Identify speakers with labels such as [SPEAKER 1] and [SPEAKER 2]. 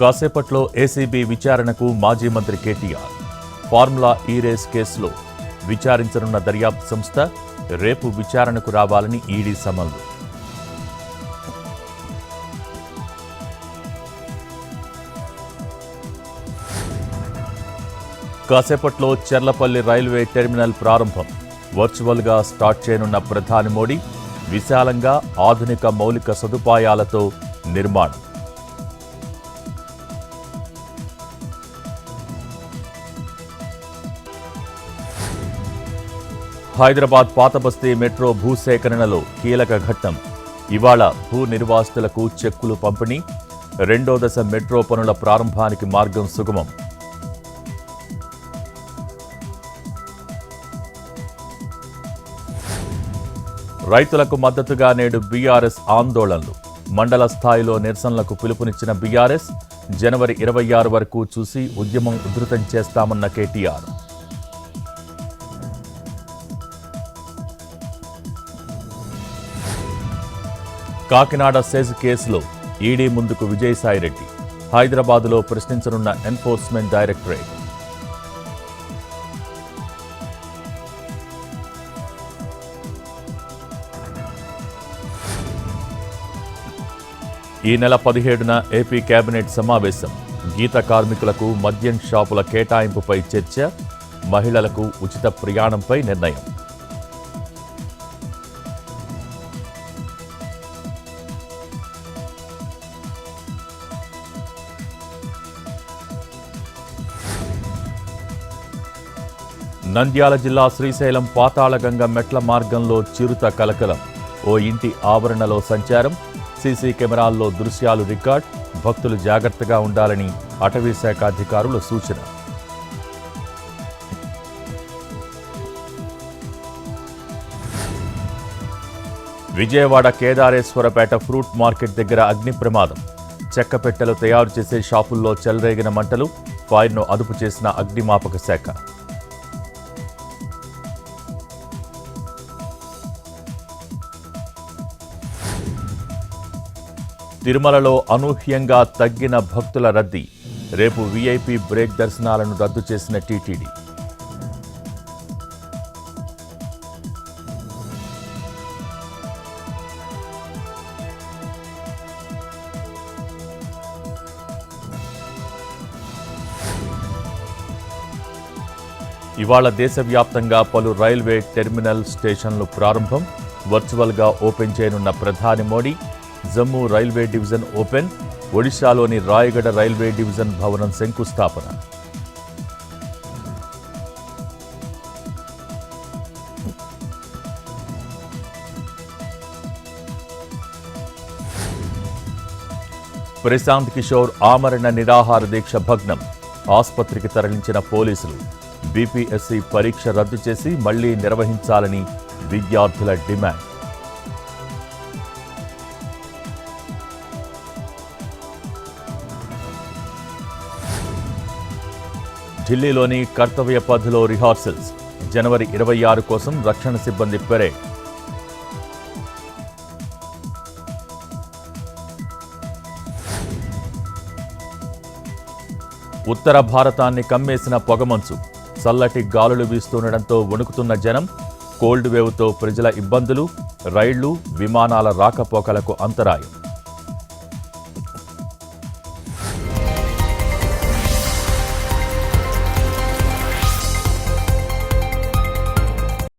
[SPEAKER 1] కాసేపట్లో ఏసీబీ విచారణకు మాజీ మంత్రి కేటీఆర్. ఫార్ములా ఈ రేస్ కేసులో విచారించనున్న దర్యాప్తు సంస్థ రేపు విచారణకు రావాలని ఈడీ సమన్లు. కాసేపట్లో చెర్లపల్లి రైల్వే టెర్మినల్ ప్రారంభం. వర్చువల్గా స్టార్ట్ చేయనున్న ప్రధాని మోడీ. విశాలంగా ఆధునిక మౌలిక సదుపాయాలతో నిర్మాణం. హైదరాబాద్ పాతబస్తీ మెట్రో భూసేకరణలో కీలక ఘట్టం. ఇవాళ భూ నిర్వాసితులకు చెక్కులు పంపిణీ. రెండో దశ మెట్రో పనుల ప్రారంభానికి మార్గం సుగమం. రైతులకు మద్దతుగా నేడు బీఆర్ఎస్ ఆందోళనలు. మండల స్థాయిలో నిరసనలకు పిలుపునిచ్చిన బీఆర్ఎస్. జనవరి 26 వరకు చూసి ఉద్యమం ఉధృతం చేస్తామన్న కేటీఆర్. కాకినాడ సెజ్ కేసులో ఈడీ ముందుకు విజయసాయిరెడ్డి. హైదరాబాదులో ప్రశ్నించనున్న ఎన్ఫోర్స్మెంట్ డైరెక్టరేట్. ఈ నెల 17న ఏపీ కేబినెట్ సమావేశం. గీత కార్మికులకు మద్యం షాపుల కేటాయింపుపై చర్చ. మహిళలకు ఉచిత ప్రయాణంపై నిర్ణయం. నంద్యాల జిల్లా శ్రీశైలం పాతాళగంగ మెట్ల మార్గంలో చిరుత కలకలం. ఓ ఇంటి ఆవరణలో సంచారం. సీసీ కెమెరాల్లో దృశ్యాలు రికార్డ్. భక్తులు జాగ్రత్తగా ఉండాలని అటవీశాఖ అధికారుల సూచన. విజయవాడ కేదారేశ్వరపేట ఫ్రూట్ మార్కెట్ దగ్గర అగ్ని ప్రమాదం. చెక్క పెట్టెలు తయారు చేసే షాపుల్లో చెలరేగిన మంటలు. ఫైర్ను అదుపు చేసిన అగ్నిమాపక శాఖ. తిరుమలలో అనూహ్యంగా తగ్గిన భక్తుల రద్దీ. రేపు వీఐపీ బ్రేక్ దర్శనాలను రద్దు చేసిన టీటీడీ. ఇవాళ దేశవ్యాప్తంగా పలు రైల్వే టెర్మినల్ స్టేషన్లు ప్రారంభం. వర్చువల్గా ఓపెన్ చేయనున్న ప్రధాని Modi. Jammu railway division open. ఒడిశాలోని రాయగడ రైల్వే డివిజన్ భవనం శంకుస్థాపన. ప్రశాంత్ కిషోర్ ఆమరణ నిరాహార దీక్ష భగ్నం. ఆసుపత్రికి తరలించిన పోలీసులు. బీపీఎస్సీ పరీక్ష రద్దు చేసి మళ్లీ నిర్వహించాలని విద్యార్థుల డిమాండ్. ఢిల్లీలోని కర్తవ్య పథ్లో రిహార్సల్స్. జనవరి 26 కోసం రక్షణ సిబ్బంది పెరేడ్. ఉత్తర భారతాన్ని కమ్మేసిన పొగమంచు. చల్లటి గాలులు వీస్తుండటంతో వణుకుతున్న జనం. కోల్డ్ వేవ్తో ప్రజల ఇబ్బందులు. రైళ్లు, విమానాల రాకపోకలకు అంతరాయం.